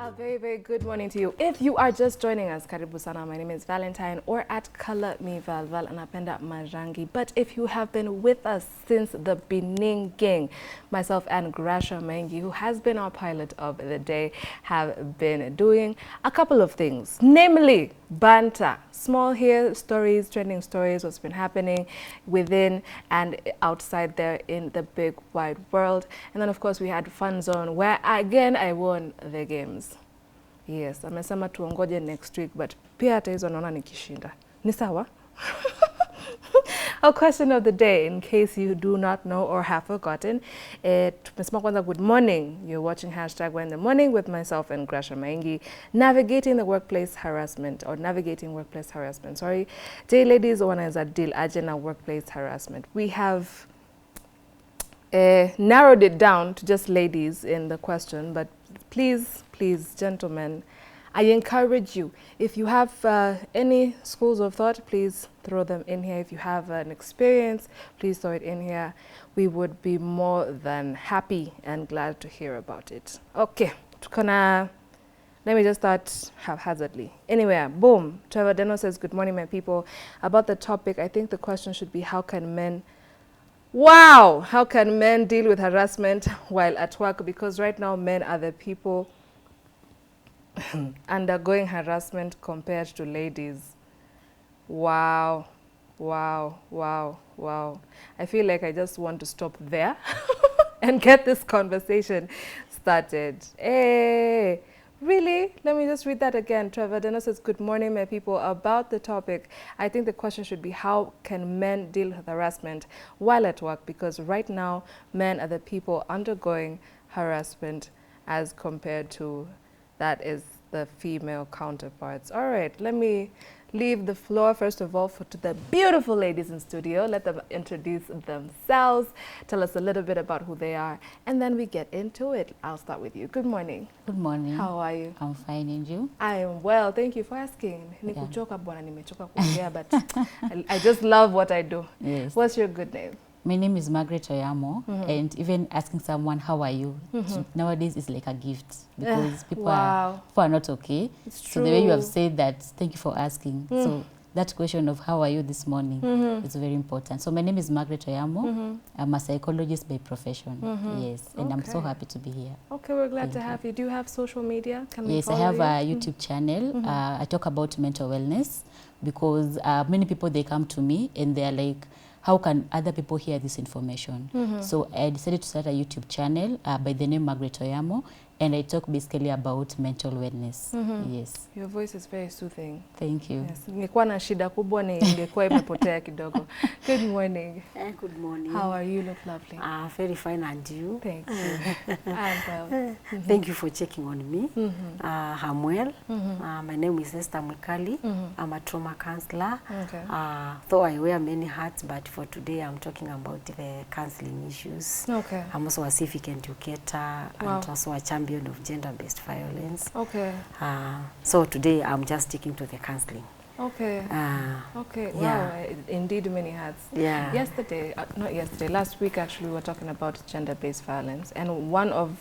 A very, very good morning to you. If you are just joining us, karibu sana. My name is Valentine, or at Color Me Valval, anapenda marangi. But if you have been with us since the beginning, myself and Grasha Mengi, who has been our pilot of the day, have been doing a couple of things, namely banter, small here stories, trending stories, what's been happening within and outside there in the big wide world. And then of course we had Fun Zone, where again I won the games. Yes, amesema tuongoje next week, but pia hata hizo naona nikishinda. Ni sawa? Our question of the day, in case you do not know or have forgotten, tumesema kwanza good morning. You're watching hashtag When the Morning with myself and Grasha Maingi, navigating the workplace harassment, or navigating workplace harassment. Sorry, J ladies wanaweza deal aje na workplace harassment. We have narrowed it down to just ladies in the question, but please, gentlemen, I encourage you, if you have any schools of thought, please throw them in here. If you have an experience, please throw it in here. We would be more than happy and glad to hear about it. Okay, let me just start haphazardly. Anyway, boom, Trevor Deno says, good morning, my people. About the topic, I think the question should be, how can men deal with harassment while at work? Because right now, men are the people undergoing harassment compared to ladies. Wow. I feel like I just want to stop there and get this conversation started. Hey, really? Let me just read that again. Trevor Deno says, good morning, my people. About the topic, I think the question should be, how can men deal with harassment while at work? Because right now, men are the people undergoing harassment as compared to that is the female counterparts. All right, let me leave the floor, first of all, to the beautiful ladies in studio. Let them introduce themselves, tell us a little bit about who they are, and then we get into it. I'll start with you. Good morning. Good morning. How are you? I'm fine, and you? I am well. Thank you for asking. Nikuchoka bwana, nimechoka kuongea, but I just love what I do. Yes. What's your good name? My name is Margaret Oyamo, and even asking someone, how are you? Nowadays is like a gift, because people are not okay. It's so true. The way you have said that, thank you for asking. So that question of how are you this morning is very important. So my name is Margaret Oyamo. I'm a psychologist by profession. Yes, and I'm so happy to be here. Okay, we're glad to have you. Do you have social media? Can we Yes, I have a YouTube channel. I talk about mental wellness, because many people, they come to me and they're like, how can other people hear this information? So I decided to start a YouTube channel by the name Margaret Oyamo, and I talk basically about mental wellness. Yes. Your voice is very soothing. Thank you. Yes. Ningekuwa na shida kubwa ningekuwa imepotea kidogo. Good morning. Good morning. How are you? You look lovely. Very fine, and you? Thank you. I'm well. Thank you for checking on me. I'm well. My name is Esther Mwikali. I'm a trauma counselor. Okay. Though I wear many hats, but for today I'm talking about the counseling issues. Okay. I'm also a civic educator and also a champion of gender-based violence. Okay. So today I'm just sticking to the counseling. Okay. Okay. Yeah. Wow. Indeed, many hats. Yeah. Last week actually we were talking about gender-based violence, and one of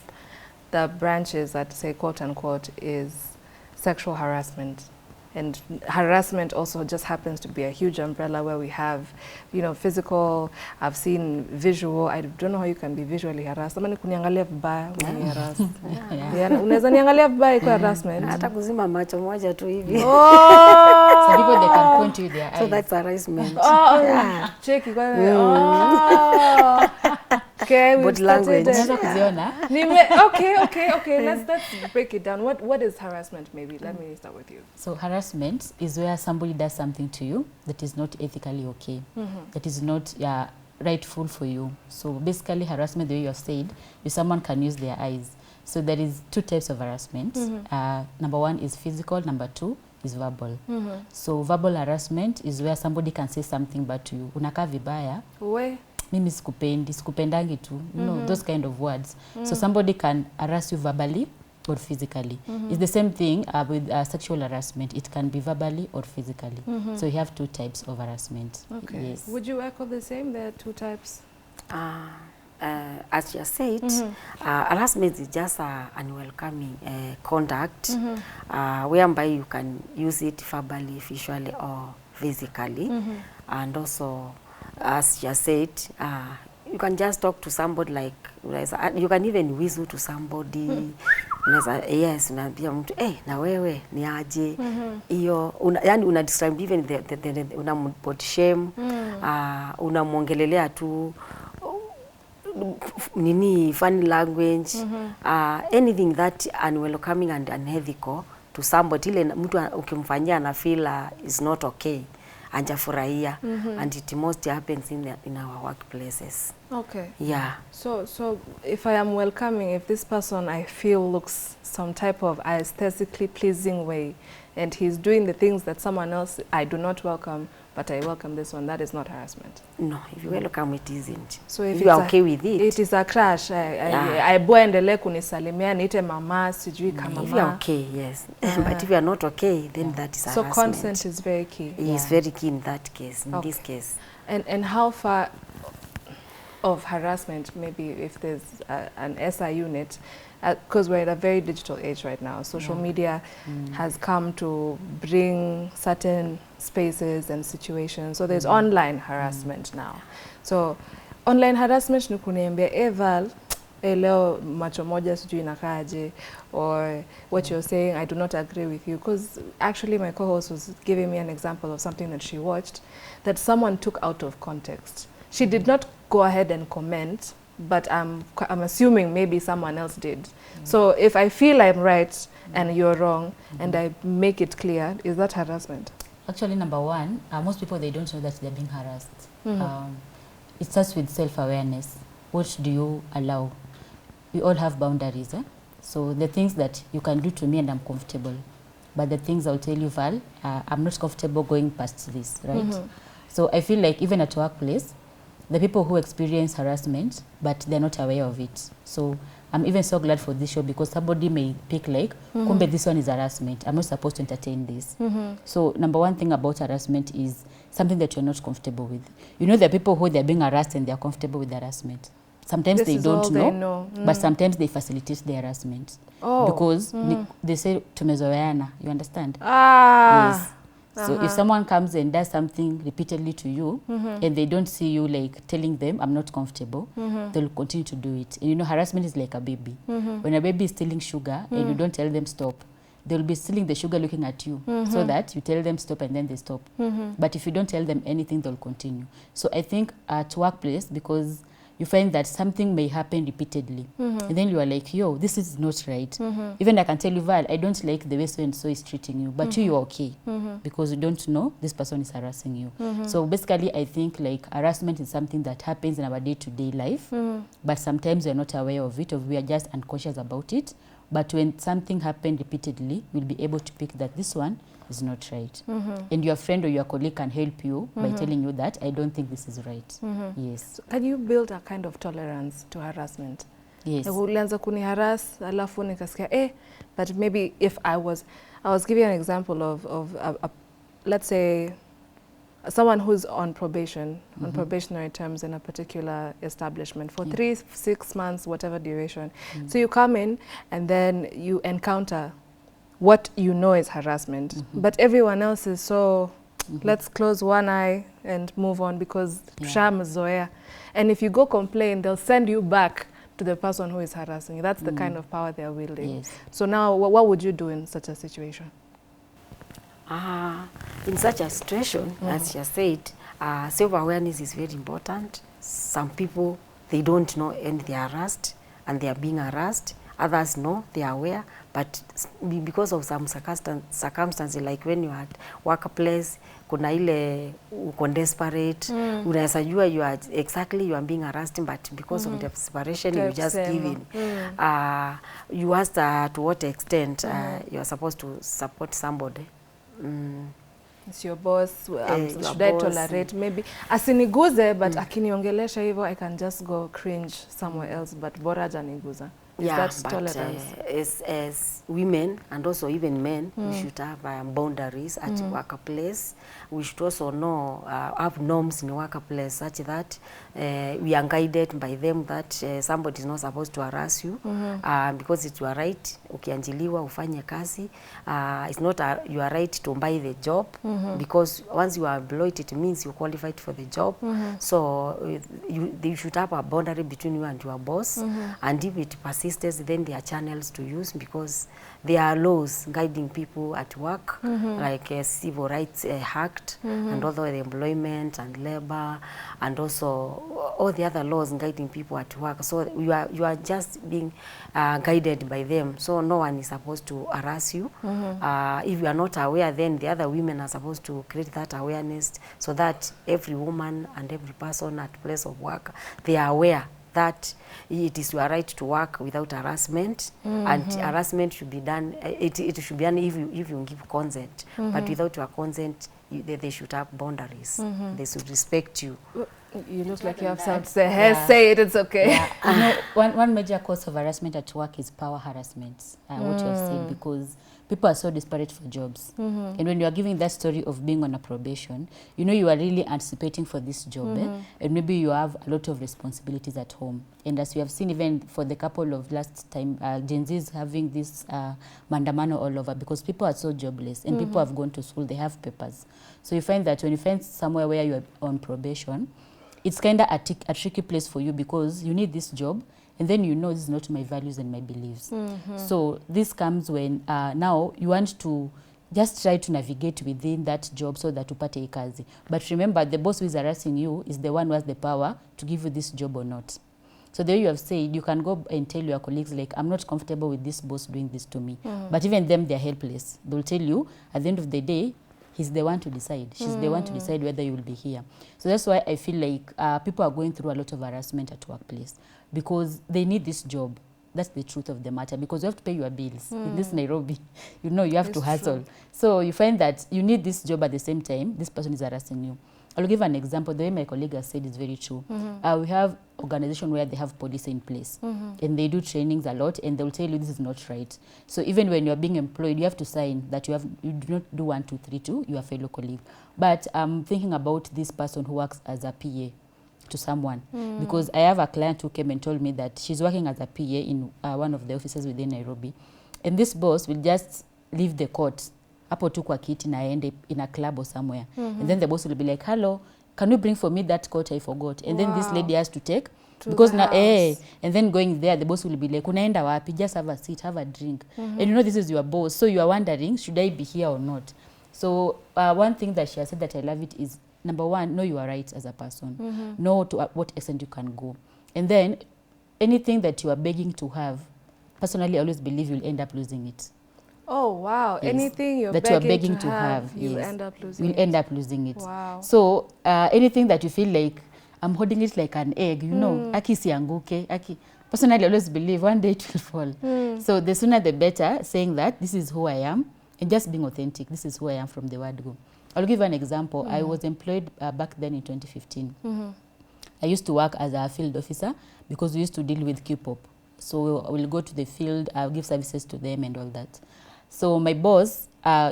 the branches that say quote unquote is sexual harassment. And harassment also just happens to be a huge umbrella where we have, you know, physical, I've seen visual. I don't know how you can be visually harassed. Ama ni kuniangalia vibaya, uniharass. Unaweza niangalia vibaya kwa harassment. Hata kuzima macho moja tu hivi. Some people, they can point to their eyes. So that's harassment. Check it. Okay, But language. Okay. Let's break it down. What is harassment? Maybe let me start with you. So harassment is where somebody does something to you that is not ethically okay, that is not rightful for you. So basically, harassment, the way you have said, is someone can use their eyes. So there is two types of harassment. Number one is physical. Number two is verbal. So verbal harassment is where somebody can say something bad to you. Unakaa vibaya. Mimi sikupendangi tu, you know, those kind of words. So somebody can harass you verbally or physically. It's the same thing with sexual harassment. It can be verbally or physically. So you have two types of harassment. Okay. Yes. Would you echo the same? There are two types. as you said, harassment is just an unwelcoming conduct whereby you can use it verbally, visually, or physically. And also, as you said, you can just talk to somebody like, you can even whistle to somebody. Yes, unaambia mtu na wewe ni aje hiyo, yani una describe even una body shame, unamwongelelea tu nini, funny language, anything that unwelcoming and unethical to somebody, ile mtu ukimfanyia na feel is not okay, anjafurahia. And it most happens in our workplaces. Okay. Yeah. So if I am welcoming, if this person I feel looks some type of aesthetically pleasing way, and he's doing the things that someone else I do not welcome, but I welcome this one, that is not harassment. No, if you welcome, it isn't. So if you are okay with it, it is a crush. I boendele kunisalimia niite mama sijui kama if you are okay, yes. But if you are not okay, then that is harassment. So consent is very key. It's very key in that case, in this case. And how far of harassment, maybe if there's an SI unit, because we're in a very digital age right now. Social media has come to bring certain spaces and situations. So there's online harassment now. So online harassment ni kuniambia Eval, leo macho moja sijui nakaje, or what you're saying, I do not agree with you. Because actually my co-host was giving me an example of something that she watched that someone took out of context. She did not go ahead and comment, but I'm assuming maybe someone else did. So if I feel I'm right and you're wrong, and I make it clear, is that harassment? Actually, number one, most people, they don't know that they're being harassed. It starts with self-awareness. What do you allow? We all have boundaries. So the things that you can do to me and I'm comfortable, but the things I'll tell you, Val, I'm not comfortable going past this, right? So I feel like even at workplace, the people who experience harassment, but they're not aware of it. So I'm even so glad for this show, because somebody may pick like, kumbe this one is harassment, I'm not supposed to entertain this. So number one thing about harassment is something that you're not comfortable with. You know, there are people who they're being harassed and they're comfortable with harassment. Sometimes this they don't know, but sometimes they facilitate the harassment. Because they say, tumezoeana, you understand? Yes. So if someone comes and does something repeatedly to you, and they don't see you like telling them, I'm not comfortable, they'll continue to do it. And you know, harassment is like a baby. When a baby is stealing sugar and you don't tell them stop, they'll be stealing the sugar looking at you, so that you tell them stop and then they stop. But if you don't tell them anything, they'll continue. So I think at workplace, because you find that something may happen repeatedly, and then you are like, yo, this is not right. Even I can tell you, Val, I don't like the way so-and-so is treating you, but you're okay, because you don't know this person is harassing you. So basically, I think like harassment is something that happens in our day-to-day life, but sometimes we're not aware of it, or we are just unconscious about it. But when something happened repeatedly, we'll be able to pick that this one is not right. And your friend or your colleague can help you by telling you that, I don't think this is right. Yes. So can you build a kind of tolerance to harassment? Yes. Ulianza kuni harass, alafu nikasikia, but maybe if I was giving an example of let's say, someone who's on probation, on probationary terms in a particular establishment for 3, 6 months, whatever duration. So you come in and then you encounter what you know is harassment, but everyone else is so, let's close one eye and move on, because tushamzoea. And if you go complain, they'll send you back to the person who is harassing you. That's the kind of power they're wielding. Yes. So now, what would you do in such a situation? In such a situation, as you said, self-awareness is very important. Some people, they don't know and they are harassed, and they are being harassed. Others know, they are aware, but because of some circumstances, like when you are at workplace, kuna ile uko desperate, unaweza jua you are being harassed, but because of the desperation, you just give in. You asked to what extent you are supposed to support somebody. It's your boss, should I tolerate? Maybe asiniguze, but akiniongelesha hivyo, I can just go cringe somewhere else, but bora janiguza. Is yeah, that but tolerance? as women and also even men, we should have boundaries at workplace. We should also know, have norms in workplace such that we are guided by them that somebody is not supposed to harass you because it's your right. Ukianjiliwa ufanye kazi, it's not your right to buy the job because once you are employed, it means you're qualified for the job. So you should have a boundary between you and your boss, and if it persists, then there are channels to use because there are laws guiding people at work, like Civil Rights Act, and also the employment and labor, and also all the other laws guiding people at work. So you are just being guided by them. So no one is supposed to harass you. If you are not aware, then the other women are supposed to create that awareness so that every woman and every person at place of work, they are aware that it is your right to work without harassment, and harassment should be done, it should be done if you give consent, but without your consent, they should have boundaries. They should respect you. You look like you have something to say. Say it, it's okay. Yeah. You know, one major cause of harassment at work is power harassment, what you have said, because people are so desperate for jobs. And when you are giving that story of being on a probation, you know you are really anticipating for this job, and maybe you have a lot of responsibilities at home. And as we have seen even for the couple of last time, Gen Z is having this mandamano all over because people are so jobless and people have gone to school, they have papers. So you find that when you find somewhere where you are on probation, it's kind of a tricky place for you because you need this job and then you know this is not my values and my beliefs. So this comes when now you want to just try to navigate within that job so that upate ikazi. But remember, the boss who is harassing you is the one who has the power to give you this job or not. So there you have said, you can go and tell your colleagues, like, I'm not comfortable with this boss doing this to me. But even them, they're helpless. They'll tell you, at the end of the day, he's the one to decide. She's the one to decide whether you will be here. So that's why I feel like people are going through a lot of harassment at workplace because they need this job. That's the truth of the matter, because you have to pay your bills. In this Nairobi, you know, you have to hustle. True. So you find that you need this job at the same time, this person is harassing you. I'll give an example. The way my colleague has said is very true. We have organization where they have policy in place and they do trainings a lot, and they'll tell you this is not right. So even when you're being employed, you have to sign that you do not do 1, 2, 3 to your fellow colleague. But I'm thinking about this person who works as a PA to someone, because I have a client who came and told me that she's working as a PA in one of the offices within Nairobi, and this boss will just leave the court hapo tu kwa kiti na aende in a club or somewhere, and then the boss will be like, hello, can you bring for me that coat I forgot? And then this lady has to take because now and then going there, the boss will be like, unaenda wapi? Just have a seat, have a drink. And you know this is your boss, so you are wondering, should I be here or not? So one thing that she has said that I love it is, number one, know your rights as a person. Know to what extent you can go. And then anything that you are begging to have, personally, I always believe you'll end up losing it. Oh, wow. Yes. Anything you're that begging to have you'll end up losing you'll end up losing it. Wow. So anything that you feel like, I'm holding it like an egg, you know, aki sianguke, aki. Personally, I always believe one day it will fall. So the sooner the better, saying that this is who I am, and just being authentic, this is who I am from the word go. I'll give an example. I was employed back then in 2015. I used to work as a field officer because we used to deal with Q-pop. So I will go to the field, I'll give services to them and all that. So my boss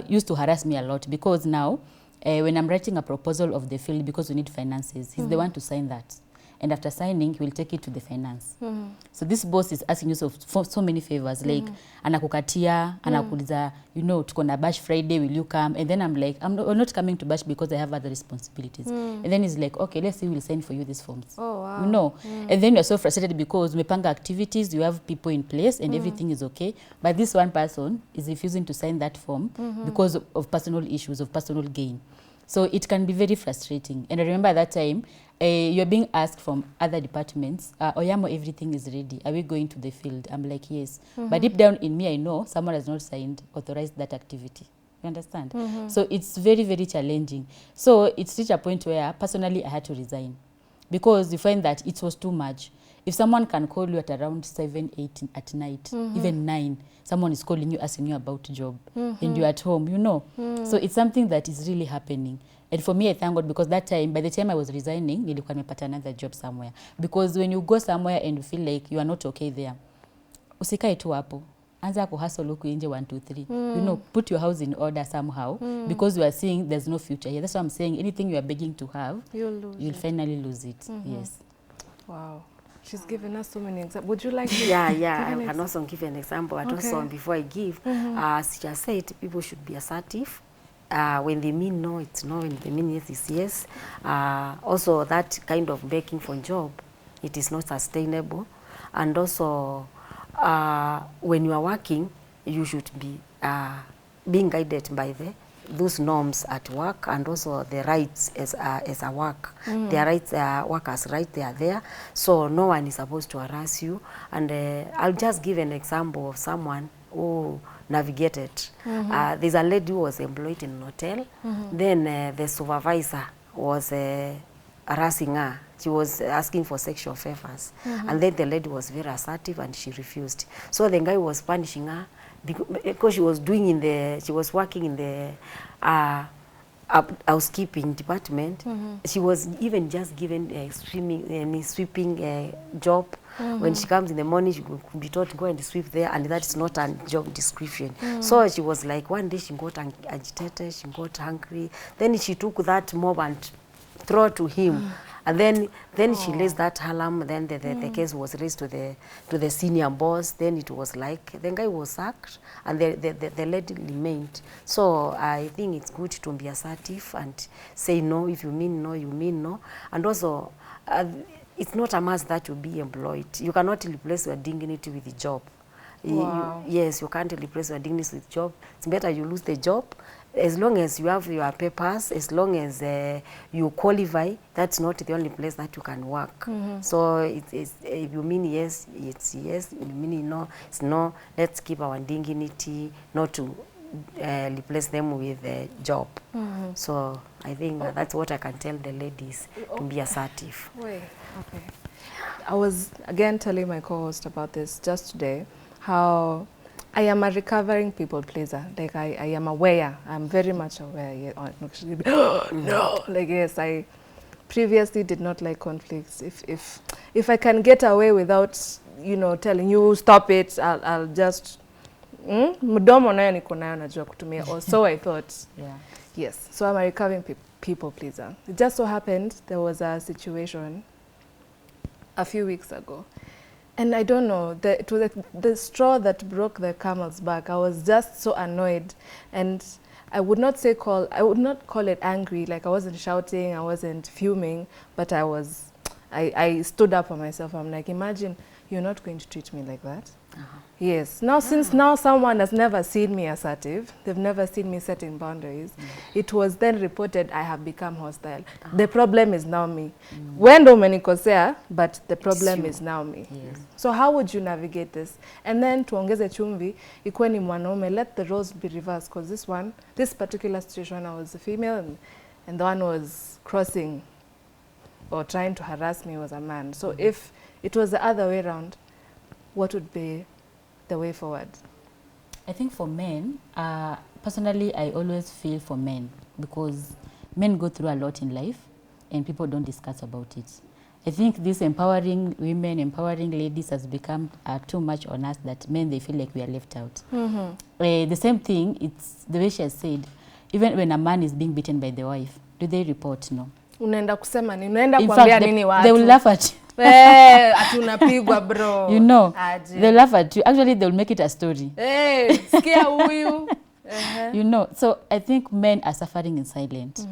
used to harass me a lot because now when I'm writing a proposal of the field, because we need finances, he's the one to sign that. And after signing, he will take it to the finance. So this boss is asking you for so many favors, like anakukatia, anakuliza, you know, tuko na bash Friday, will you come? And then I'm like, I'm not coming to bash because I have other responsibilities. And then he's like, okay, let's see, we'll sign for you these forms. Oh, wow. You know, and then you're so frustrated because umepanga activities, you have people in place and everything is okay. But this one person is refusing to sign that form because of personal issues, of personal gain. So it can be very frustrating. And I remember at that time, you're being asked from other departments, Oyamo, everything is ready. Are we going to the field? I'm like, yes. But deep down in me, I know someone has not authorized that activity. You understand? So it's very, very challenging. So it's reached a point where personally I had to resign because you find that it was too much. If someone can call you at around 7, 8 at night, even 9, someone is calling you, asking you about job, and you're at home, you know. So it's something that is really happening. And for me, I thank God, because that time, by the time I was resigning, nilikuwa nimepata another job somewhere. Because when you go somewhere and you feel like you are not okay there, usikae tu hapo, anza kuhustle huku nje 1 2 3. You know, put your house in order somehow, because you are seeing there's no future here. That's why I'm saying anything you are begging to have, you'll finally lose it. Yes. Wow. She's given us so many examples. Would you like to Yeah, give I an can also give an example. But also, before I give, as she just said, people should be assertive. When they mean no, it's no. When they mean yes, it's yes. Also, that kind of begging for job, it is not sustainable. And also, when you are working, you should be being guided by those norms at work, and also the rights as a work. Their rights, workers' rights, they are there. So no one is supposed to harass you. And I'll just give an example of someone who navigated. There's a lady who was employed in an hotel. Then the supervisor was harassing her. She was asking for sexual favors. And then the lady was very assertive and she refused. So the guy was punishing her because she was working in the housekeeping department. She was even just given a sweeping job. When she comes in the morning, she could be told to go and sweep there, and that is not a job description. So she was like, one day she got agitated, she got hungry. Then she took that mob and threw it to him. And then she raised that alarm. Then the case was raised to the senior boss. Then it was like the guy was sacked, and the lady remained. So I think it's good to be assertive and say no. If you mean no, you mean no. And also, it's not a must that you be employed. You cannot replace your dignity with the job. Wow. Yes, you can't replace your dignity with job. It's better you lose the job. As long as you have your papers, as long as you qualify, that's not the only place that you can work. So if you mean yes, it's yes. If you mean no, it's no. Let's keep our dignity, not to replace them with a job. So I think that's what I can tell the ladies, to be assertive. Wait, okay. I was again telling my co-host about this just today, how I am a recovering people pleaser. Like I am aware. I'm very much aware. Yeah, actually, no. Like yes, I previously did not like conflicts. If I can get away without, you know, telling you stop it, I'll just mdomo nayo niko nayo najua kutumia. Or so I thought. Yeah. Yes. So I'm a recovering people pleaser. It just so happened there was a situation a few weeks ago. And I don't know, it was the straw that broke the camel's back. I was just so annoyed, and I would not call it angry. Like I wasn't shouting, I wasn't fuming, but I stood up for myself. I'm like, imagine you're not going to treat me like that. Yes. Now, since now someone has never seen me assertive, they've never seen me setting boundaries, it was then reported I have become hostile. The problem is now me. Wendo umenikosea, but the problem is now me. Yes. So how would you navigate this? And then tuongeze chumvi, ikuwe ni mwanaume, let the roles be reversed, because this particular situation, I was a female, and the one was crossing or trying to harass me was a man. So if it was the other way around, what would be the way forward? I think for men, personally, I always feel for men, because men go through a lot in life and people don't discuss about it. I think this empowering women, empowering ladies has become too much on us, that men, they feel like we are left out. The same thing, it's the way she has said, even when a man is being beaten by the wife, do they report? No. Unaenda kusema nini? Unaenda In kuambia fact, nini watu? they will laugh at you. Atunapigwa bro. You know, Aje. they'll laugh at you. Actually, they'll make it a story. Sikia huyu. You know, so I think men are suffering in silence.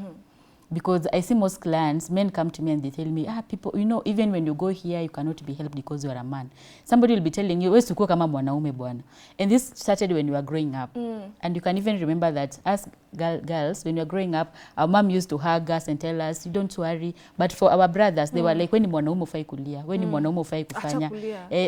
Because I see most clients, men come to me and they tell me, people, you know, even when you go here, you cannot be helped because you are a man. Somebody will be telling you, wewe sikuwa kama mwanaume bwana. And this started when you were growing up. And you can even remember that as girls, when you were growing up, our mom used to hug us and tell us, you don't worry. But for our brothers, they were like, when ni mwanaume ufai kulia, when ni mwanaume ufai kufanya.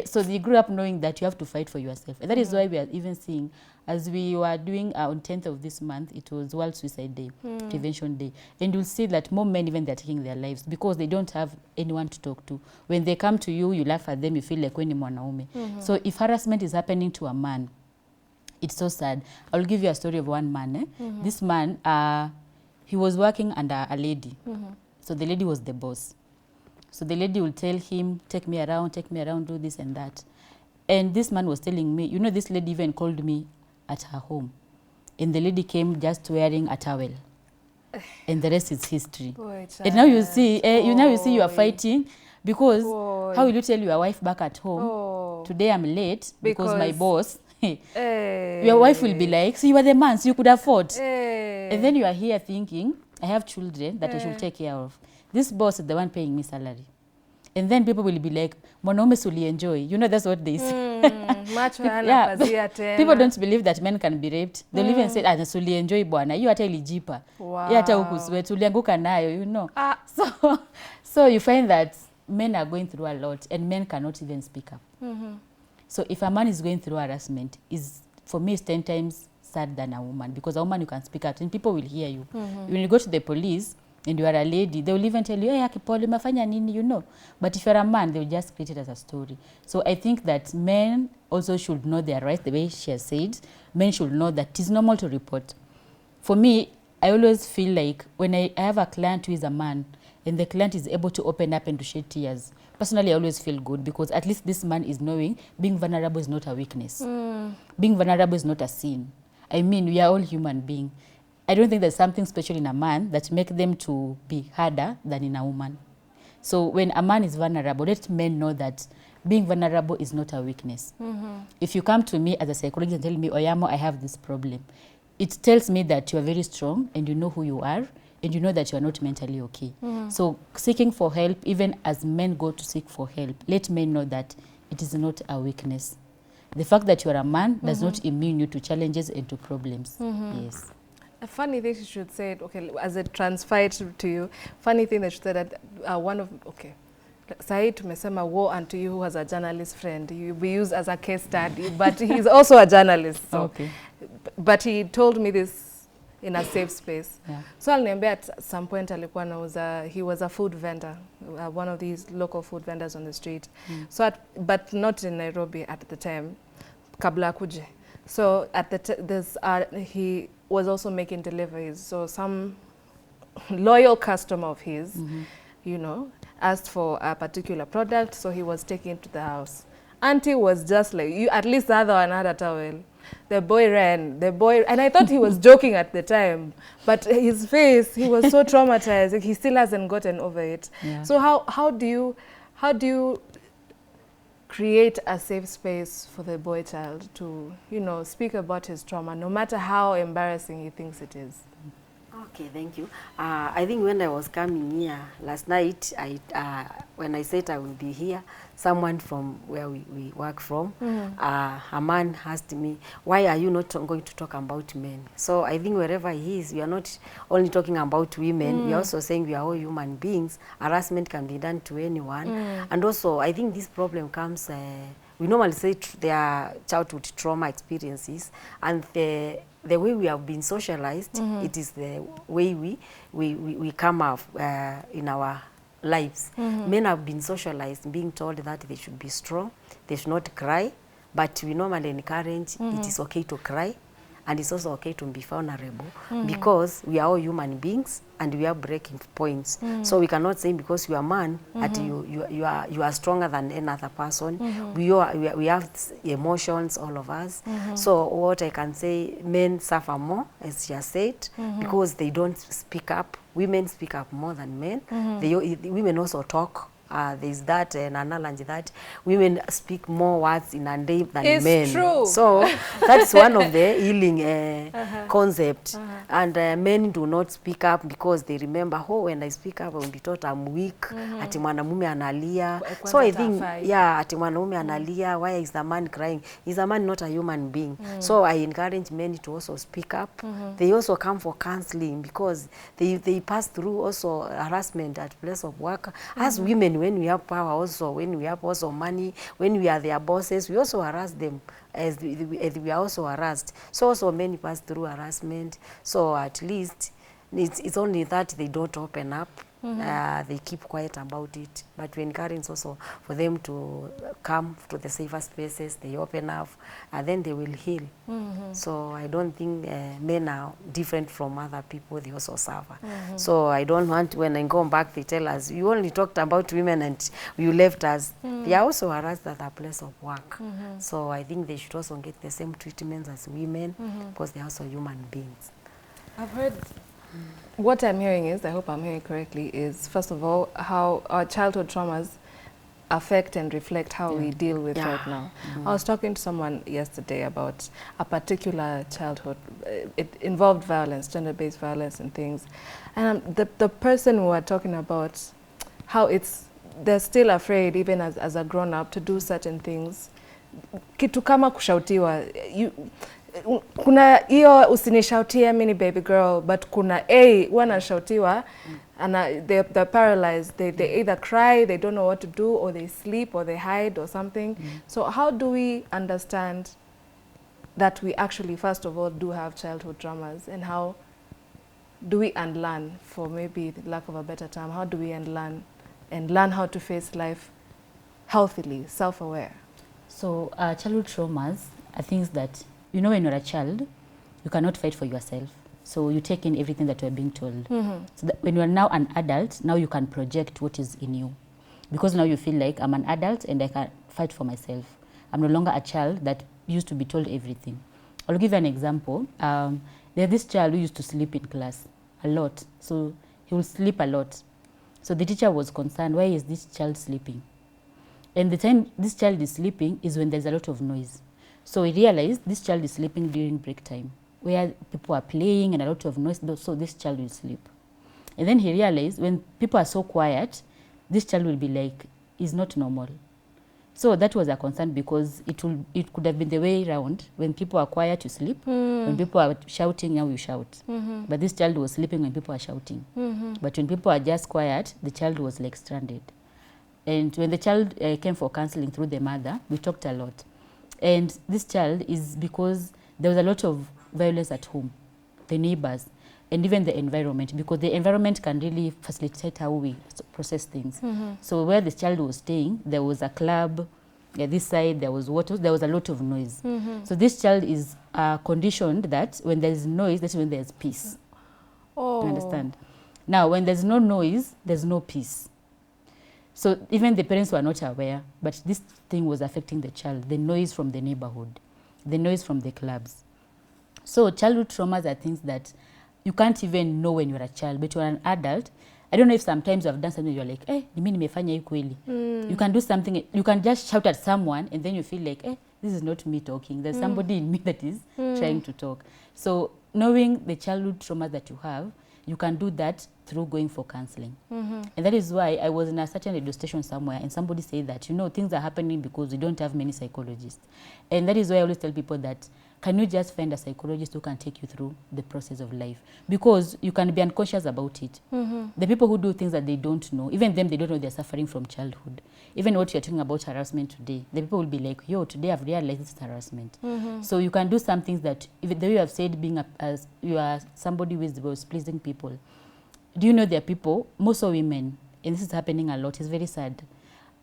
So they grew up knowing that you have to fight for yourself. And that is why we are even seeing, as we were doing on 10th of this month, it was World Suicide Day, Prevention Day. And you'll see that more men, even they're taking their lives because they don't have anyone to talk to. When they come to you, you laugh at them, you feel like when ni mwanaume. So if harassment is happening to a man, it's so sad. I'll give you a story of one man. This man, he was working under a lady. So the lady was the boss. So the lady will tell him, take me around, do this and that. And this man was telling me, you know, this lady even called me at her home. And the lady came just wearing a towel. And the rest is history. Boy, And now you see, you are Boy. fighting because Boy. how will you tell your wife back at home, Oh. today I'm late because my boss, Hey. your wife will be like, so you were the man, so you could have fought. Hey. And then you are here thinking, I have children that I should take care of. This boss is the one paying me salary. And then people will be like, mwanaume suli enjoy. You know, that's what they say. Macho hana Yeah. pazia tena. People don't believe that men can be raped. They'll even say, suli enjoy bwana. You hata ilijipa. Wow. You hata ukusweat. Ulianguka nayo, you know. Ah. So you find that men are going through a lot and men cannot even speak up. So if a man is going through harassment, for me, it's 10 times sad than a woman, because a woman you can speak out and people will hear you. When you go to the police and you are a lady, they will even tell you, hey, akipole umefanya nini, you know. But if you're a man, they will just create it as a story. So I think that men also should know their rights, the way she has said. Men should know that it is normal to report. For me, I always feel like when I have a client who is a man and the client is able to open up and to shed tears, personally, I always feel good, because at least this man is knowing being vulnerable is not a weakness. Being vulnerable is not a sin. I mean, we are all human beings. I don't think there's something special in a man that makes them to be harder than in a woman. So when a man is vulnerable, let men know that being vulnerable is not a weakness. If you come to me as a psychologist and tell me, Oyamo, I have this problem, it tells me that you are very strong and you know who you are and you know that you are not mentally okay. So seeking for help, even as men go to seek for help, let men know that it is not a weakness. The fact that you are a man does not immune you to challenges and to problems. Yes. A funny thing you should say, okay, as it transpired to you, funny thing that you said that Sahi tumesema war unto you who has a journalist friend. You be used as a case study, but he's also a journalist. So. Okay. But he told me this in a safe space. Yeah. So aliniambia at some point he was a food vendor, one of these local food vendors on the street. So but not in Nairobi at the time, kabla kuje. So at he was also making deliveries. So some loyal customer of his, you know, asked for a particular product, so he was taking it to the house. Auntie was just like, you, at least the other one had a towel. The boy ran, and I thought he was joking at the time, but his face, he was so traumatized, like he still hasn't gotten over it. Yeah. So how do you create a safe space for the boy child to, you know, speak about his trauma, no matter how embarrassing he thinks it is? Okay, thank you. I think when I was coming here last night, when I said I will be here, someone from where we work from, a man asked me, why are you not going to talk about men? So I think wherever he is, we are not only talking about women, we are also saying we are all human beings. Harassment can be done to anyone. And also, I think this problem comes, we normally say their childhood trauma experiences, and the way we have been socialized, it is the way we come up in our lives. Men have been socialized, being told that they should be strong, they should not cry, but we normally encourage it is okay to cry, and it's also okay to be vulnerable, because we are all human beings and we are breaking points. So we cannot say because you are a man that you are stronger than any other person. We have emotions, all of us. So what I can say, men suffer more, as she has said, because they don't speak up. Women speak up more than men. Women also talk. There's that an analogy that women speak more words in a day than it's men. True. So that's one of the healing concept. And men do not speak up because they remember, oh, when I speak up, I will be taught I'm weak. Ati mwanamume analia. So I think, yeah, ati mwanamume analia. Why is the man crying? Is a man not a human being? So I encourage men to also speak up. They also come for counseling because they pass through also harassment at place of work. As women, when we have power also, when we have also money, when we are their bosses, we also harass them as we are also harassed. So also many pass through harassment. So at least it's only that they don't open up They keep quiet about it. But we encourage also for them to come to the safer spaces, they open up, and then they will heal. So I don't think men are different from other people, they also suffer. So I don't want, when I go back, they tell us, you only talked about women and you left us. They are also harassed at their place of work. So I think they should also get the same treatment as women, because they are also human beings. I've heard, what I'm hearing is, I hope I'm hearing correctly, is first of all, how our childhood traumas affect and reflect how we deal with right now. I was talking to someone yesterday about a particular childhood. It involved violence, gender-based violence and things. And the person we were talking about, how they're still afraid, even as a grown-up, to do certain things. Kitu kama kushautiwa, kuna hiyo usinishautie mini baby girl, but kuna wanashautiwa and they're paralyzed. They either cry, they don't know what to do, or they sleep, or they hide, or something. So how do we understand that we actually, first of all, do have childhood traumas, and how do we unlearn, for maybe the lack of a better term, how do we unlearn and learn how to face life healthily, self-aware? So childhood traumas are things that, you know, when you're a child, you cannot fight for yourself. So you take in everything that you're being told. So that when you're now an adult, now you can project what is in you. Because now you feel like I'm an adult and I can fight for myself. I'm no longer a child that used to be told everything. I'll give you an example. There's this child who used to sleep in class a lot. So he will sleep a lot. So the teacher was concerned, why is this child sleeping? And the time this child is sleeping is when there's a lot of noise. So we realized this child is sleeping during break time, where people are playing and a lot of noise, so this child will sleep. And then he realized when people are so quiet, this child will be like, is not normal. So that was a concern, because it could have been the way around. When people are quiet, you sleep. When people are shouting, now you shout. But this child was sleeping when people are shouting. But when people are just quiet, the child was like stranded. And when the child came for counseling through the mother, we talked a lot. And this child is because there was a lot of violence at home, the neighbors, and even the environment, because the environment can really facilitate how we process things. So where this child was staying, there was a club, this side there was water, there was a lot of noise. So this child is conditioned that when there is noise, that's when there's peace. You understand? Now, when there's no noise, there's no peace. So even the parents were not aware, but this thing was affecting the child, the noise from the neighborhood, the noise from the clubs. So childhood traumas are things that you can't even know when you're a child, but you're an adult. I don't know if sometimes you have done something, you're like, nimi nimefanya hii kweli. You can do something, you can just shout at someone, and then you feel like, this is not me talking. There's somebody in me that is trying to talk. So knowing the childhood trauma that you have, you can do that through going for counseling. And that is why I was in a certain radio station somewhere, and somebody said that, you know, things are happening because we don't have many psychologists. And that is why I always tell people that, can you just find a psychologist who can take you through the process of life? Because you can be unconscious about it. The people who do things that they don't know, even them, they don't know they're suffering from childhood. Even what you're talking about harassment today, the people will be like, yo, today I've realized this is harassment. So you can do some things that, even though you have said you are somebody who was pleasing people, do you know there are people, most of women, and this is happening a lot, it's very sad,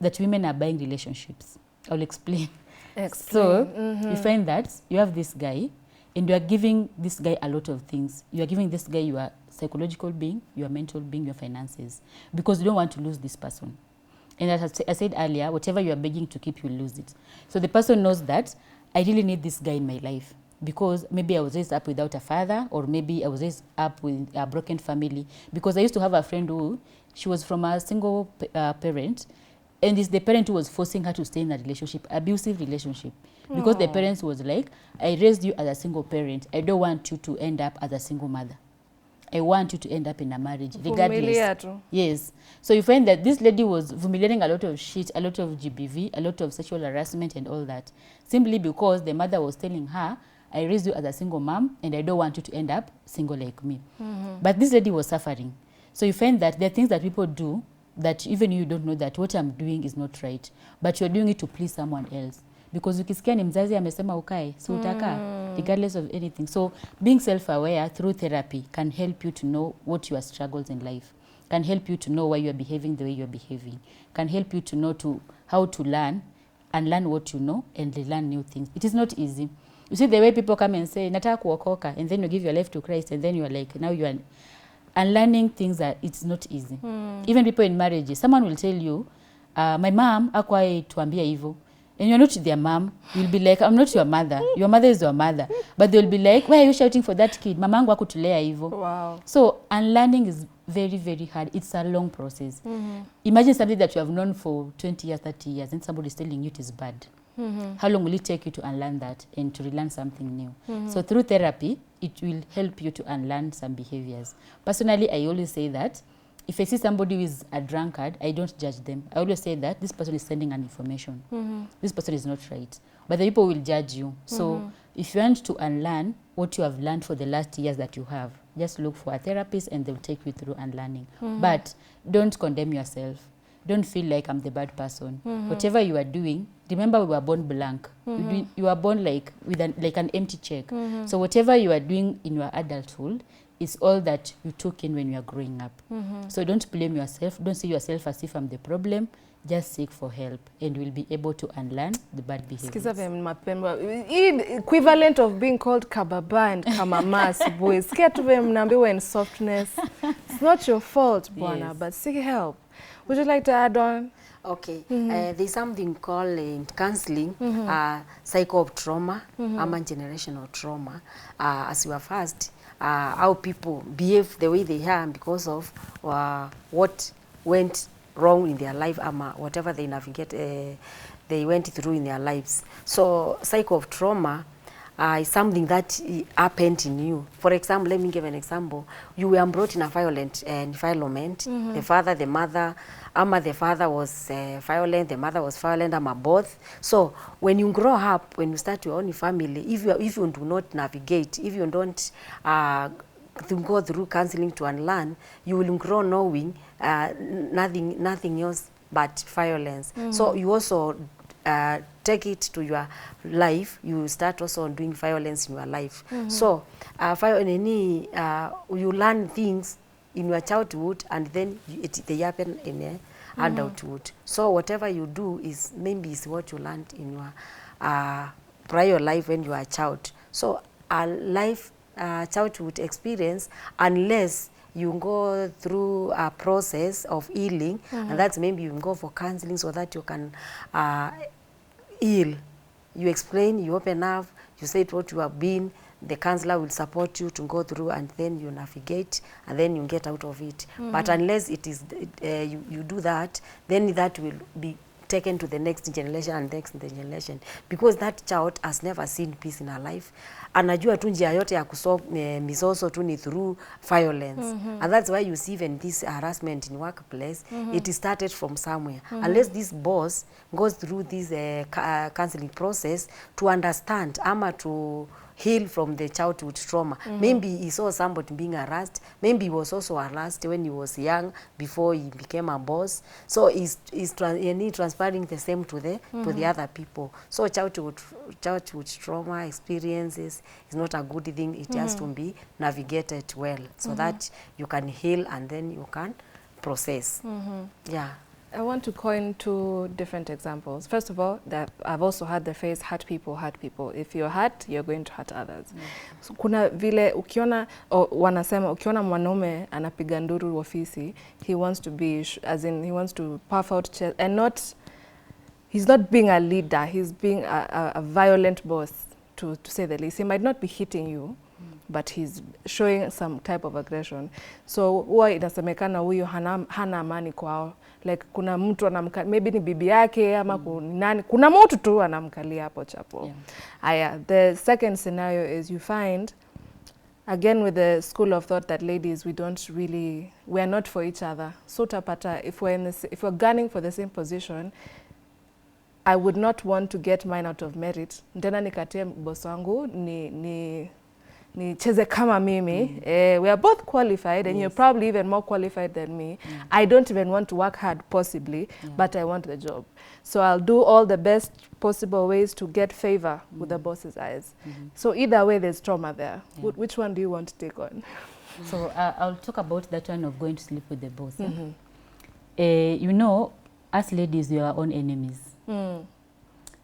that women are buying relationships. I'll explain. So you find that you have this guy, and you are giving this guy a lot of things. You are giving this guy your psychological being, your mental being, your finances, because you don't want to lose this person. And as I said earlier, whatever you are begging to keep, you lose it. So the person knows that I really need this guy in my life, because maybe I was raised up without a father, or maybe I was raised up with a broken family. Because I used to have a friend who, she was from a single parent, and it's the parent who was forcing her to stay in a relationship, abusive relationship. Because the parents was like, I raised you as a single parent. I don't want you to end up as a single mother. I want you to end up in a marriage, regardless. Yes. So you find that this lady was humiliating a lot of shit, a lot of GBV, a lot of sexual harassment and all that, simply because the mother was telling her, I raised you as a single mom, and I don't want you to end up single like me. But this lady was suffering. So you find that there are things that people do that even you don't know that what I'm doing is not right, but you're doing it to please someone else. Because ukisikia ni mzazi amesema ukae, so utaka, regardless of anything. So being self-aware through therapy can help you to know what your struggles in life. can help you to know why you are behaving the way you are behaving, can help you to know how to learn and learn what you know and learn new things. It is not easy. You see the way people come and say, nataka kuokoka, and then you give your life to Christ, and then you are like, now you are unlearning things that it's not easy. Even people in marriages, someone will tell you, my mom hakuwahi tuambia hivyo. And you're not their mom. You'll be like, I'm not your mother. Your mother is your mother. But they'll be like, why are you shouting for that kid? Mamangu hakutulea hivyo. Wow. So unlearning is very, very hard. It's a long process. Imagine something that you have known for 20 years, 30 years, and somebody is telling you it is bad. How long will it take you to unlearn that and to relearn something new? So through therapy, it will help you to unlearn some behaviors. Personally, I always say that if I see somebody who is a drunkard, I don't judge them. I always say that this person is sending an information. This person is not right. But the people will judge you. So if you want to unlearn what you have learned for the last years that you have, just look for a therapist and they'll take you through unlearning. But don't condemn yourself. Don't feel like I'm the bad person. Whatever you are doing, remember we were born blank. You are born like with an empty check. So whatever you are doing in your adulthood, it's all that you took in when you are growing up. So don't blame yourself. Don't see yourself as if I'm the problem. Just seek for help and you'll be able to unlearn the bad behaviors. Sikiza vya mapemba. Equivalent of being called kababa and kamamas, boys. Sikia tu vya mnaambiwa in softness. It's not your fault, bwana, but seek help. Would you like to add on? Okay, there's something called in counseling, cycle of trauma, generational trauma. As you have asked, how people behave the way they are because of what went wrong in their life, whatever they navigate, they went through in their lives. So cycle of trauma is something that happened in you. For example, let me give an example. You were brought in a violent environment. The father, the mother, the father was violent, the mother was violent, both. So when you grow up, when you start your own family, if you do not navigate, if you don't to go through counseling to unlearn, you will grow knowing nothing else but violence. So you also take it to your life, you start also doing violence in your life. So you learn things in your childhood and then they happen in adulthood. So whatever you do is maybe is what you learned in your prior life when you were a child. So a life childhood experience, unless you go through a process of healing, and that's maybe you go for counseling so that you can heal. You explain, you open up, you say what you have been, the counselor will support you to go through and then you navigate and then you get out of it. But unless it is you do that, then that will be taken to the next generation and next generation, because that child has never seen peace in her life. Anajua tu njia yote ya kusolve mizozo tu ni through violence. And that's why you see even this harassment in workplace, it started from somewhere. Unless this boss goes through this counseling process to understand to heal from the childhood trauma. Maybe he saw somebody being harassed. Maybe he was also harassed when he was young before he became a boss. So he's transferring the same to the other people. So childhood trauma experiences is not a good thing. It has to be navigated well so that you can heal and then you can process. Yeah. I want to coin two different examples. First of all, that I've also heard the phrase hurt people, hurt people. If you're hurt, you're going to hurt others. So kuna vile ukiona, wanasema ukiona mwanaume anapiga nduru ofisi, he wants to be, as in he wants to puff out chest, and he's not being a leader, he's being a violent boss, to say the least. He might not be hitting you, but he's showing some type of aggression. So huwa inasemekana huyo hana amani kwao. Like kuna mtu anamkalia, maybe ni bibi yake ama nani, kuna mtu tu anamkalia hapo chapo. Aya, the second scenario is you find, again with the school of thought that ladies, we are not for each other. So tapata, if we're gunning for the same position, I would not want to get mine out of merit. Ndena nikatie boss wangu ni cheze kama mimi. We are both qualified, and you're probably even more qualified than me. I don't even want to work hard possibly, but I want the job. So I'll do all the best possible ways to get favor with the boss's eyes. So either way there's trauma there. Which one do you want to take on? So I'll talk about that one of going to sleep with the boss. You know, as ladies, we are our own enemies.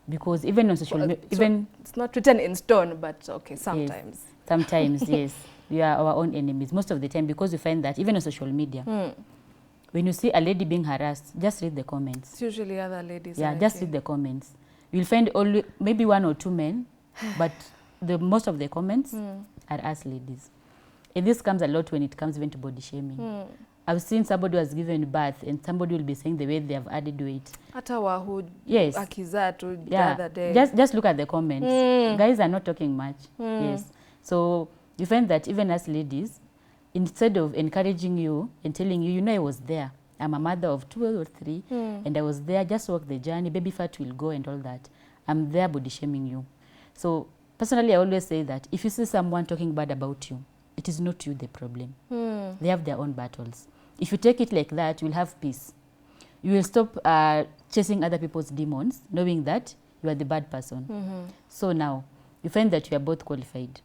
Because even on social media, so it's not written in stone, but okay, sometimes. Yes, sometimes, yes, we are our own enemies most of the time, because you find that even on social media, when you see a lady being harassed, just read the comments. It's usually other ladies. Yeah, just read the comments. You'll find only maybe 1 or 2 men, but most of the comments are us ladies. And this comes a lot when it comes even to body shaming. I've seen somebody who has given birth and somebody will be saying the way they have added weight. Hata wahud, yes. Akizatu the Yeah. other day. Just look at the comments. Guys are not talking much. Yes. So you find that even as ladies, instead of encouraging you and telling you, you know, I was there. I'm a mother of 2 or 3 and I was there, just walk the journey, baby fat will go and all that. I'm there body shaming you. So personally, I always say that if you see someone talking bad about you, it is not you the problem. They have their own battles. If you take it like that, you will have peace. You will stop chasing other people's demons, knowing that you are the bad person. So now, you find that you are both qualified.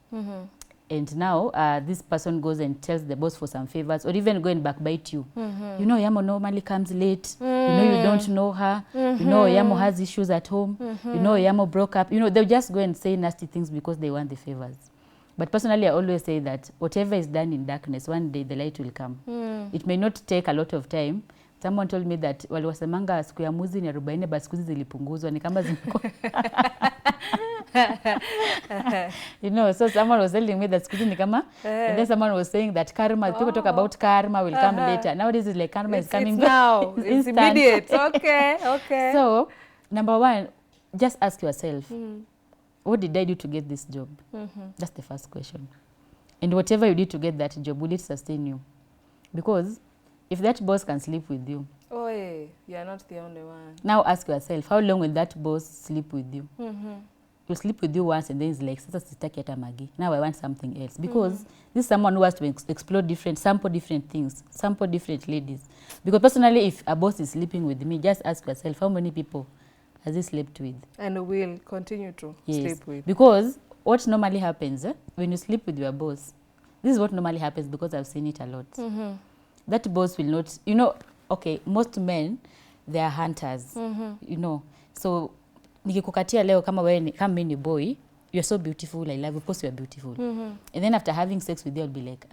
And now, this person goes and tells the boss for some favors, or even go and backbite you. You know, Yamo normally comes late. You know, you don't know her. You know, Yamo has issues at home. You know, Yamo broke up. You know, they'll just go and say nasty things because they want the favors. But personally, I always say that whatever is done in darkness, one day the light will come. It may not take a lot of time. Someone told me that waliwasemanga siku ya mwezi ni 40 but siku hizi zilipunguzwa ni kama zimekuwa. You know, so someone was telling me that siku hizi ni kama and then someone was saying that karma, people talk about karma will come later. Nowadays it's like karma is coming now. It's immediate. Okay, okay. So, number one, just ask yourself, what did I do to get this job? That's the first question. And whatever you did to get that job, will it sustain you? Because if that boss can sleep with you, oh, yeah, you're not the only one. now ask yourself, how long will that boss sleep with you? He'll sleep with you once and then he's like, sasa sitaki hata magi. Now I want something else. Because this is someone who has to explore different, sample different things, sample different ladies. Because personally, if a boss is sleeping with me, just ask yourself, how many people has he slept with? And will continue to sleep with. Because what normally happens when you sleep with your boss, this is what normally happens because I've seen it a lot. That boss will not, you know, okay, most men, they are hunters, you know. So, nikikukatia leo kama wewe kama mimi ni boy, you're so beautiful, I love you, of course you're beautiful. And then after having sex with you, I'll be like,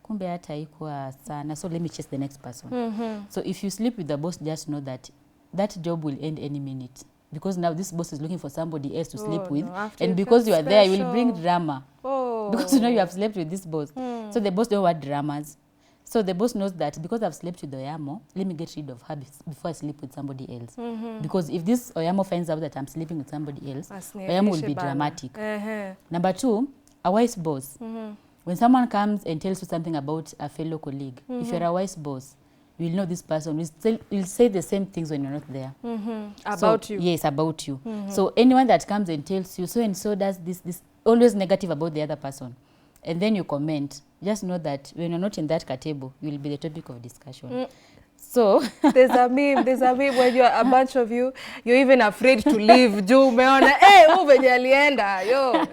kumbe hata haikuwa sana, so let me chase the next person. So if you sleep with the boss, just know that that job will end any minute. Because now this boss is looking for somebody else to sleep with. No, and because you are there, you will bring drama. Because you know you have slept with this boss. So the boss don't want dramas. So the boss knows that because I've slept with Oyamo, let me get rid of her before I sleep with somebody else. Because if this Oyamo finds out that I'm sleeping with somebody else, Oyamo will be dramatic. Number 2, a wise boss. When someone comes and tells you something about a fellow colleague, if you're a wise boss, you will know this person will say the same things when you're not there. About you. Yes, about you. So anyone that comes and tells you, so and so does this, always negative about the other person. And then you comment, just know that when you're not in that table, you will be the topic of discussion. So there's a meme when you're a bunch of you, you're even afraid to leave. Juu umeona, hey, venye alienda, yo.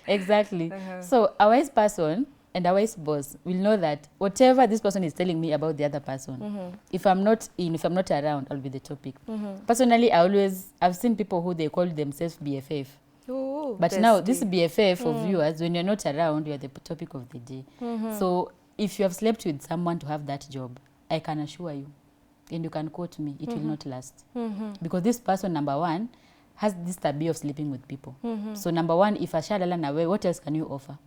Exactly. So a wise person and a wise boss will know that whatever this person is telling me about the other person, if I'm not around, I'll be the topic. Personally, I've seen people who they call themselves BFF. Ooh, but bestie. Now this BFF of viewers, when you're not around, you're the topic of the day. So if you have slept with someone to have that job, I can assure you, and you can quote me, it will not last. Because this person, number one, has this taboo of sleeping with people. So number one, if ashalala na wewe, what else can you offer?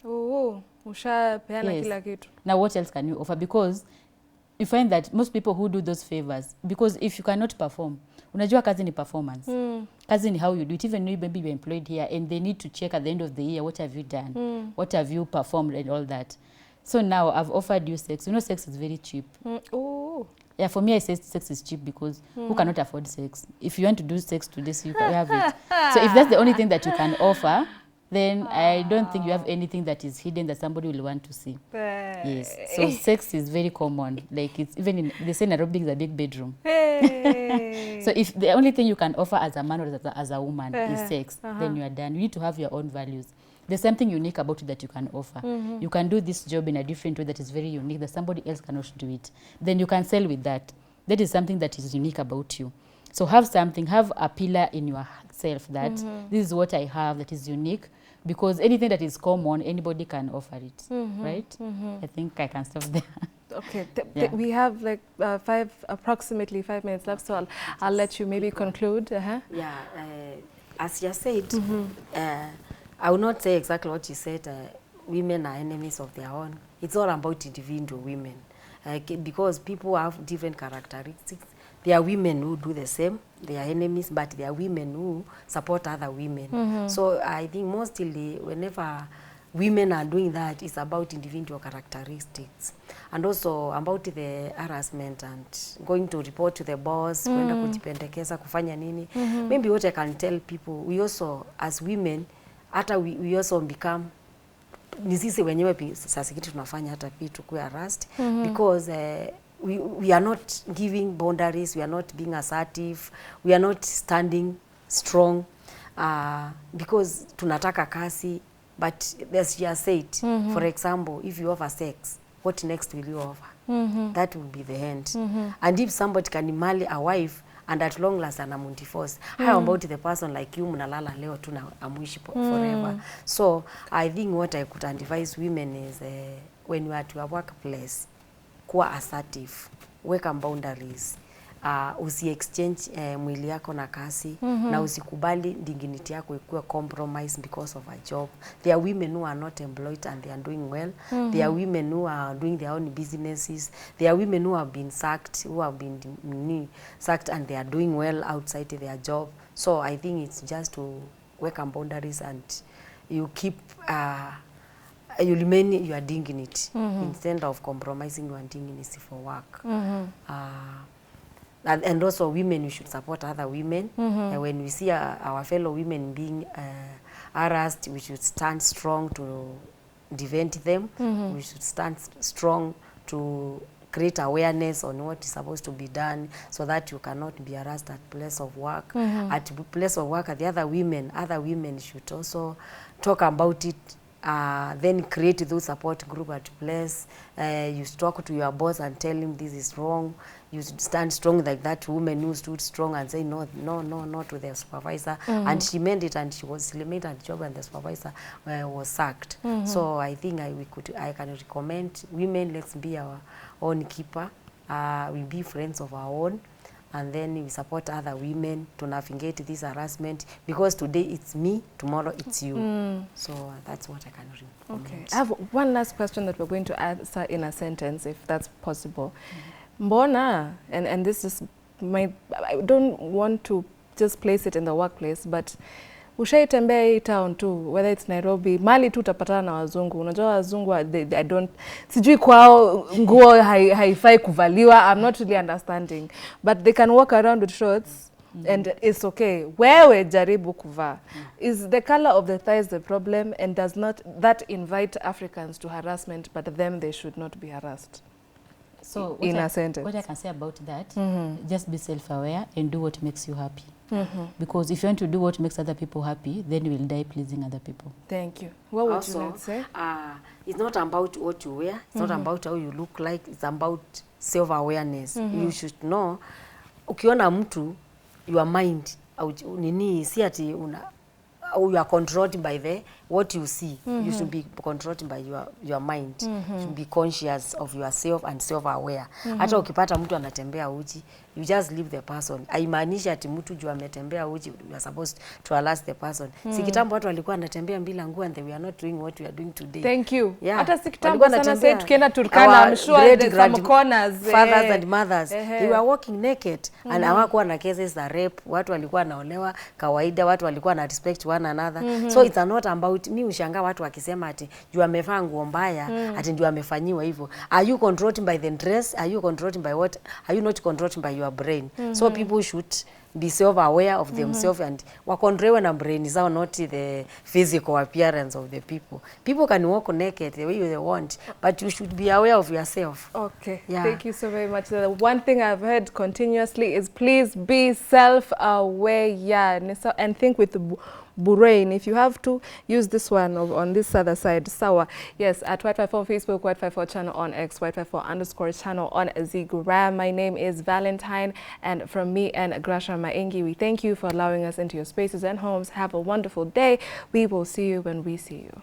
Ushapeana kila kitu. Now what else can you offer? Because you find that most people who do those favors, because if you cannot perform, unajua kazi ni performance. Kazi ni how you do it. Even though maybe you're employed here and they need to check at the end of the year, what have you done? What have you performed and all that. So now I've offered you sex. You know, sex is very cheap. Yeah, for me, I say sex is cheap because who cannot afford sex? If you want to do sex today, so you can have it. So if that's the only thing that you can offer, then I don't think you have anything that is hidden that somebody will want to see. Yes. So sex is very common. Like it's even in, they say Nairobi is a big bedroom. So if the only thing you can offer as a man or as a woman is sex, then you are done. You need to have your own values. there's something unique about it that you can offer. You can do this job in a different way that is very unique, that somebody else cannot do it. Then you can sell with that. That is something that is unique about you. So have something, have a pillar in yourself that this is what I have that is unique, because anything that is common, anybody can offer it, right? I think I can stop there. Okay, we have like approximately 5 minutes left, so I'll let you maybe conclude. Yeah, as you said, I will not say exactly what you said. Women are enemies of their own. It's all about individual women, because people have different characteristics. There are women who do the same, they are enemies, but there are women who support other women. So I think mostly whenever women are doing that, it's about individual characteristics. And also about the harassment and going to report to the boss, kwenda kujipendekeza, kufanya nini. Maybe what I can tell people, we also, as women, hata we also become, ni sisi wenyewe sasa kitu tunafanya hata pia tukue harassed, because we are not giving boundaries, we are not being assertive, we are not standing strong, because tunataka kasi. But as you said, for example, if you offer sex, what next will you offer? That will be the end. And if somebody can marry a wife and at long last anamundiforce, how about the person like you, mnalala leo tu na amuishi forever? So I think what I could advise women is when you are at your workplace, kuwa assertive, weka boundaries. Usi-exchange mwili yako na kasi, na usikubali dignity yako ikuwe compromise because of a job. There are women who are not employed and they are doing well. There are women who are doing their own businesses. There are women who have been sacked, sacked and they are doing well outside their job. So I think it's just to work on boundaries and you keep you remain your dignity instead of compromising your dignity for work. And also women, we should support other women. When we see our fellow women being harassed, we should stand strong to prevent them. We should stand strong to create awareness on what is supposed to be done, so that you cannot be harassed at place of work. At place of work, the other women should also talk about it. Then create those support group at place. You talk to your boss and tell him this is wrong. You stand strong like that woman who stood strong and say no to the supervisor. And she made it, and she made her job, and the supervisor was sacked. So I think I can recommend women, let's be our own keeper. We be friends of our own. And then we support other women to navigate this harassment, because today it's me, tomorrow it's you. So that's what I can recommend. Okay. I have one last question that we're going to answer in a sentence, if that's possible. Mbona, and this is I don't want to just place it in the workplace, but ushaitembea hii town tu, whether it's Nairobi, mali tu utapatana na wazungu. Unajua wazungu, I don't, sijui kwao nguo haifai kuvaliwa, I'm not really understanding. But they can walk around with shorts and it's okay. Wewe jaribu kuvaa. Is the color of the thighs the problem, and does not that invite Africans to harassment, but them they should not be harassed? So in a sentence. What I can say about that, just be self-aware and do what makes you happy. Because if you want to do what makes other people happy, then you will die pleasing other people. Thank you. What would also, you like to say? It's not about what you wear. It's not about how you look like. It's about self-awareness. You should know, ukiona mtu, your mind, nini, si ati you are controlled by what you see. You should be controlled by your mind. You should be conscious of yourself and self-aware. Hata ukipata mtu anatembea uchi, you just leave the person. Haimaanishi ati mtu juu ametembea uchi, you are supposed to harass the person. Si kitambo watu walikuwa anatembea bila nguo, and they were not doing what we are doing today. Thank you. Yeah. Hata si kitambo sana sasa tukienda Turkana, I'm sure there's some corners. Fathers and mothers, they were walking naked. And hawakuwa na cases za rape. Watu walikuwa naolewa kawaida, watu walikuwa na respect one another. So it's not about, mi ushangaa watu wakisema ati juu amevaa nguo mbaya, ati juu amefanyiwa hivyo. Are you controlled by the dress? Are you controlled by what? Are you not controlled by your brain? So people should be self-aware of themselves and wakontrolewe na brain zao, not the physical appearance of the people. People can walk naked the way they want, but you should be aware of yourself. Okay, yeah. Thank you so very much. The one thing I've heard continuously is please be self-aware, and think with brain. If you have to, use this one on this other side. Sawa. Yes, at Y254 Facebook, Y254 channel on X, Y254 channel on Zgram. My name is Valentine, and from me and Grasha Maingi, we thank you for allowing us into your spaces and homes. Have a wonderful day. We will see you when we see you.